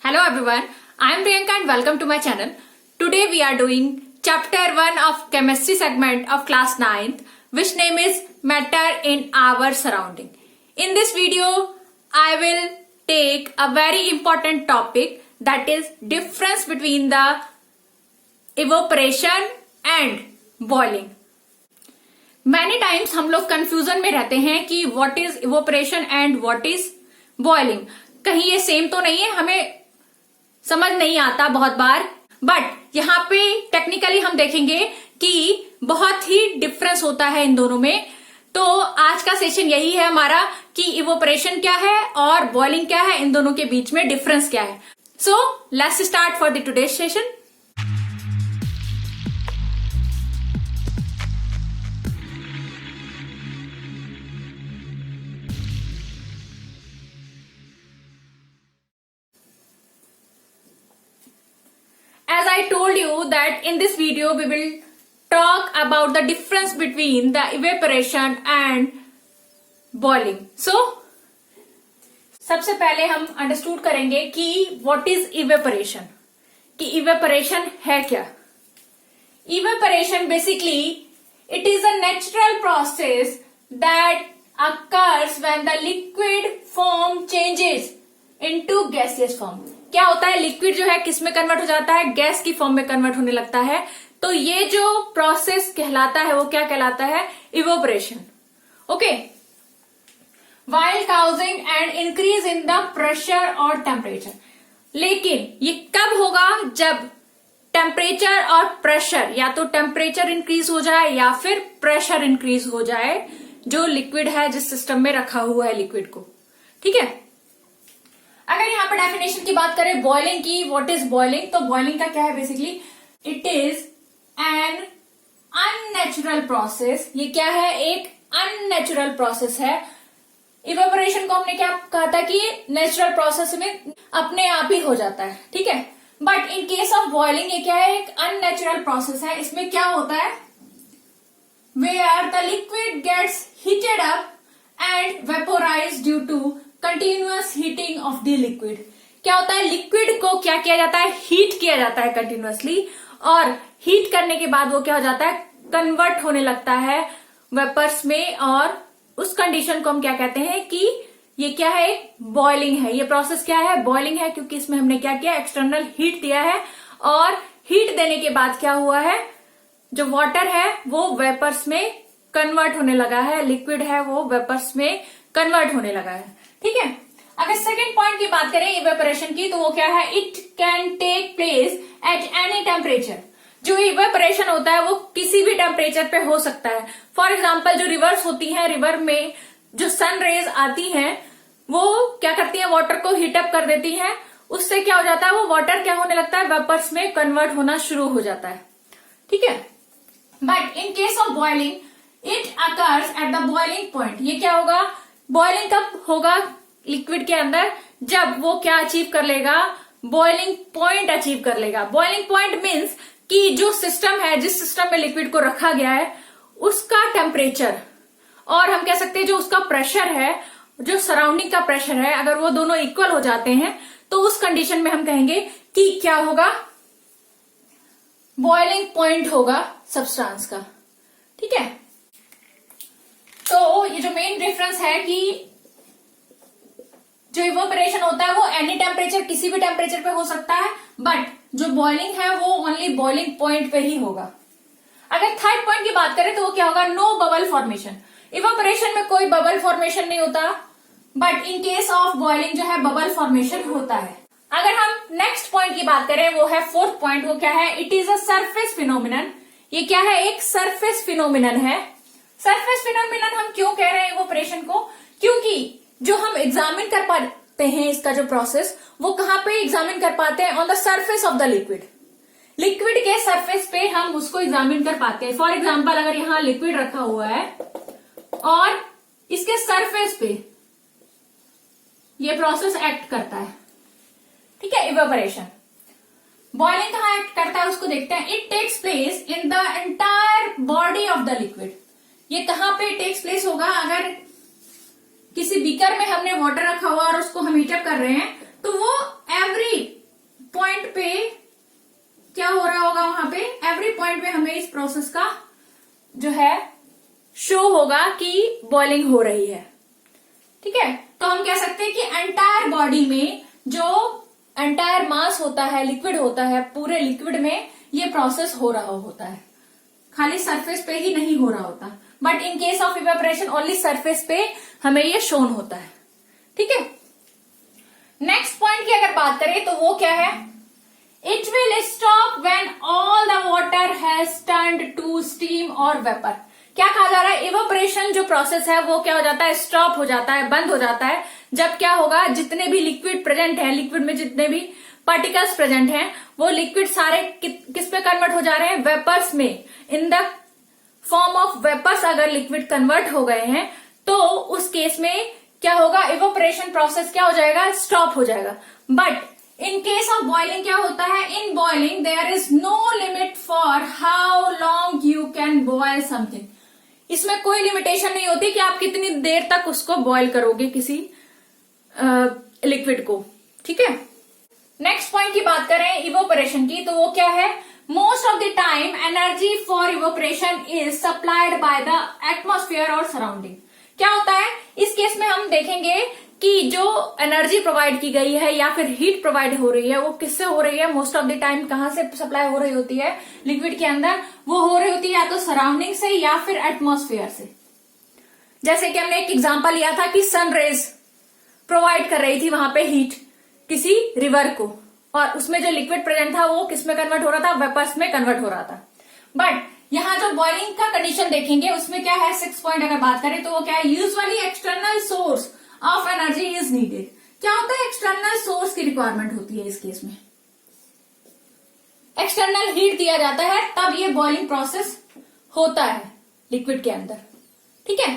Hello everyone, I am Priyanka and welcome to my channel. Today we are doing chapter 1 of chemistry segment of class 9th, which name is matter in our surrounding. In this video, I will take a very important topic, that is difference between the evaporation and boiling. Many times हम लोग confusion में रहते हैं कि what is evaporation and what is boiling. कहीं ये same तो नहीं है, हमें समझ नहीं आता बहुत बार, बट यहाँ पे टेक्निकली हम देखेंगे कि बहुत ही डिफरेंस होता है इन दोनों में. तो आज का सेशन यही है हमारा कि इवोपरेशन क्या है और बॉइलिंग क्या है, इन दोनों के बीच में डिफरेंस क्या है. So let's start for the today session. As I told you that in this video we will talk about the difference between the evaporation and boiling. So, सबसे पहले हम अंडरस्टूड करेंगे कि what is evaporation, कि evaporation है क्या. Evaporation basically it is a natural process that occurs when the liquid form changes into gaseous form. क्या होता है, लिक्विड जो है किस में कन्वर्ट हो जाता है, गैस की फॉर्म में कन्वर्ट होने लगता है. तो ये जो प्रोसेस कहलाता है वो क्या कहलाता है, evaporation. Okay, while causing and increase in the pressure और टेम्परेचर. लेकिन ये कब होगा, जब टेम्परेचर और प्रेशर, या तो टेम्परेचर इंक्रीज हो जाए या फिर प्रेशर इंक्रीज हो जाए जो लिक्विड है, जिस सिस्टम में रखा हुआ है लिक्विड को. ठीक है. अगर यहाँ पर डेफिनेशन की बात करें बॉइलिंग की, व्हाट इज बॉइलिंग, तो बॉइलिंग का क्या है, basically it is an unnatural process. ये क्या है, एक अननेचुरल प्रोसेस है. इवेपोरेशन को हमने क्या कहा था कि नेचुरल प्रोसेस में अपने आप ही हो जाता है. ठीक है. But in case of boiling ये क्या है, एक अननेचुरल प्रोसेस है. इसमें क्या होता है, where the liquid gets heated up and vaporise due to continuous heating of the liquid. क्या होता है, लिक्विड को क्या किया जाता है, हीट किया जाता है कंटिन्यूअसली, और हीट करने के बाद वो क्या हो जाता है, कन्वर्ट होने लगता है वेपर्स में. और उस कंडीशन को हम क्या कहते हैं कि ये क्या है, बॉइलिंग है. ये प्रोसेस क्या है, बॉइलिंग है, क्योंकि इसमें हमने क्या किया, एक्सटर्नल हीट दिया है. और हीट देने के बाद क्या हुआ है, जो वाटर है वो वेपर्स में कन्वर्ट होने लगा है, लिक्विड है वो वेपर्स में कन्वर्ट होने लगा है. ठीक है. अगर सेकेंड पॉइंट की बात करें इवेपोरेशन की, तो वो क्या है, it can take place at any temperature. जो इवेपोरेशन होता है वो किसी भी टेम्परेचर पे हो सकता है. फॉर एग्जाम्पल जो रिवर्स होती हैं, रिवर में जो सन रेज आती हैं वो क्या करती हैं, वाटर को हीट अप कर देती हैं. उससे क्या हो जाता है, वो वाटर क्या होने लगता है, वेपर्स में कन्वर्ट होना शुरू हो जाता है. ठीक है. But in case of boiling it occurs at the boiling point. ये क्या होगा, बॉइलिंग कब होगा लिक्विड के अंदर, जब वो क्या अचीव कर लेगा, बॉइलिंग पॉइंट अचीव कर लेगा. बॉइलिंग पॉइंट मीन्स कि जो सिस्टम है, जिस सिस्टम में लिक्विड को रखा गया है, उसका टेम्परेचर और हम कह सकते हैं जो उसका प्रेशर है, जो सराउंडिंग का प्रेशर है, अगर वो दोनों इक्वल हो जाते हैं तो उस कंडीशन में हम कहेंगे कि क्या होगा, बॉइलिंग पॉइंट होगा सब्सटेंस का. ठीक है. तो ये जो मेन डिफरेंस है कि जो इवेपोरेशन होता है वो एनी टेम्परेचर, किसी भी टेम्परेचर पे हो सकता है, बट जो बॉइलिंग है वो ओनली बॉइलिंग पॉइंट पे ही होगा. अगर थर्ड पॉइंट की बात करें तो वो क्या होगा, नो बबल फॉर्मेशन. इवेपोरेशन में कोई बबल फॉर्मेशन नहीं होता, but in case of boiling जो है बबल फॉर्मेशन होता है. अगर हम नेक्स्ट पॉइंट की बात करें, वो है फोर्थ पॉइंट. वो क्या है, it is a surface phenomenon. ये क्या है, एक सरफेस फिनोमिनन है. सरफेस फिनोमिनन हम क्यों कह रहे हैं इवेपोरेशन को, क्योंकि जो हम एग्जामिन कर पाते हैं इसका जो प्रोसेस, वो कहां पे एग्जामिन कर पाते हैं, on the surface of the liquid. Liquid के सरफेस पे हम उसको एग्जामिन कर पाते हैं. फॉर एग्जाम्पल अगर यहाँ लिक्विड रखा हुआ है और इसके सरफेस पे ये प्रोसेस एक्ट करता है. ठीक है. इवेपोरेशन, बॉइलिंग कहाँ एक्ट करता है उसको देखते हैं. It takes place in the entire body of the liquid. ये कहां पे टेक्स प्लेस होगा, अगर किसी बीकर में हमने वाटर रखा हुआ और उसको हम हीटअप कर रहे हैं, तो वो एवरी पॉइंट में हमें इस प्रोसेस का जो है शो होगा कि बॉइलिंग हो रही है। ठीक है, तो हम कह सकते हैं कि एंटायर बॉडी में जो एंटायर मास होता है, लिक्विड होता है, पूरे लिक्विड में ये प्रोसेस हो रहा होता है, खाली सरफेस पे ही नहीं हो रहा होता। But in case of evaporation only surface पे हमें ये शोन होता है। ठीक है, नेक्स्ट पॉइंट की अगर बात करें तो वो क्या है, it will stop when all the water has turned to steam और वेपर। क्या कहा जा रहा है, इवेपोरेशन जो प्रोसेस है वो क्या हो जाता है, स्टॉप हो जाता है, बंद हो जाता है जब क्या होगा, जितने भी लिक्विड प्रेजेंट है, लिक्विड में जितने भी पार्टिकल्स प्रेजेंट हैं वो लिक्विड सारे किस पे कन्वर्ट हो जा रहे हैं, वेपर्स में। In the form of vapours अगर लिक्विड कन्वर्ट हो गए हैं तो उस केस में क्या होगा, इवेपोरेशन प्रोसेस क्या हो जाएगा, स्टॉप हो जाएगा। But in case of boiling क्या होता है, in boiling there is no limit for how long you can boil something. इसमें कोई लिमिटेशन नहीं होती कि आप कितनी देर तक उसको बॉयल करोगे किसी लिक्विड को। ठीक है, नेक्स्ट पॉइंट की बात करें इवेपोरेशन की, तो वो क्या है, most of the time energy for evaporation is supplied by the atmosphere और सराउंडिंग। क्या होता है इस केस में, हम देखेंगे कि जो एनर्जी प्रोवाइड की गई है या फिर हीट प्रोवाइड हो रही है वो किससे हो रही है, मोस्ट ऑफ द टाइम कहां से सप्लाई हो रही होती है लिक्विड के अंदर, वो हो रही होती है या तो सराउंडिंग से या फिर एटमॉस्फेयर से। जैसे कि हमने एक एग्जांपल लिया था कि सन रेज प्रोवाइड कर रही थी वहां पे हीट किसी रिवर को, और उसमें जो लिक्विड प्रेजेंट था वो किस में कन्वर्ट हो रहा था, वेपर्स में कन्वर्ट हो रहा था। बट यहाँ जो बॉइलिंग का कंडीशन देखेंगे उसमें क्या है, 6 पॉइंट अगर बात करें तो वो क्या है, usually external source of energy is needed. क्या होता है, एक्सटर्नल सोर्स की रिक्वायरमेंट होती है इस केस में, एक्सटर्नल हीट दिया जाता है तब ये बॉइलिंग प्रोसेस होता है लिक्विड के अंदर। ठीक है,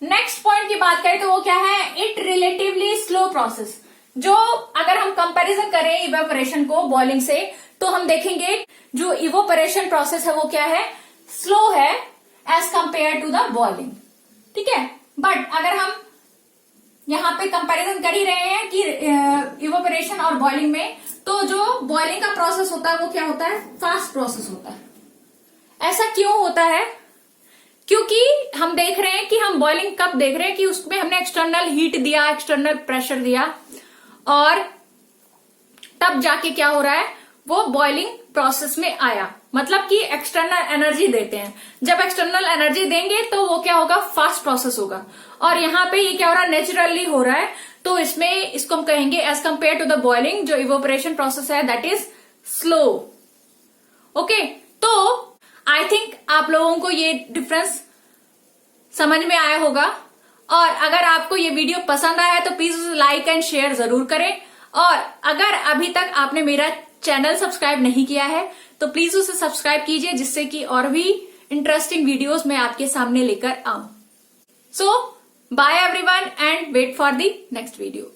नेक्स्ट पॉइंट की बात करें तो वो क्या है, इट रिलेटिवली स्लो प्रोसेस। जो अगर हम कंपैरिजन करें इवेपोरेशन को बॉइलिंग से तो हम देखेंगे जो इवेपोरेशन प्रोसेस है वो क्या है, स्लो है as compare to the boiling. ठीक है, बट अगर हम यहाँ पे कंपैरिजन कर ही रहे हैं कि इवेपोरेशन और बॉइलिंग में, तो जो बॉइलिंग का प्रोसेस होता है वो क्या होता है, फास्ट प्रोसेस होता है। ऐसा क्यों होता है, क्योंकि हम देख रहे हैं कि हम बॉइलिंग कब देख रहे हैं कि उसमें हमने एक्सटर्नल हीट दिया, एक्सटर्नल प्रेशर दिया, और तब जाके क्या हो रहा है, वो बॉइलिंग प्रोसेस में आया। मतलब कि एक्सटर्नल एनर्जी देते हैं, जब एक्सटर्नल एनर्जी देंगे तो वो क्या होगा, फास्ट प्रोसेस होगा। और यहाँ पे ये क्या हो रहा है, नेचुरली हो रहा है, तो इसमें इसको हम कहेंगे as compare to the boiling जो इवेपोरेशन प्रोसेस है दैट इज स्लो। ओके, तो आई थिंक आप लोगों को ये डिफरेंस समझ में आया होगा, और अगर आपको ये वीडियो पसंद आया तो प्लीज उसे लाइक एंड शेयर जरूर करें, और अगर अभी तक आपने मेरा चैनल सब्सक्राइब नहीं किया है तो प्लीज उसे सब्सक्राइब कीजिए, जिससे कि और भी इंटरेस्टिंग वीडियोस मैं आपके सामने लेकर आऊं। So bye everyone and wait for the next video.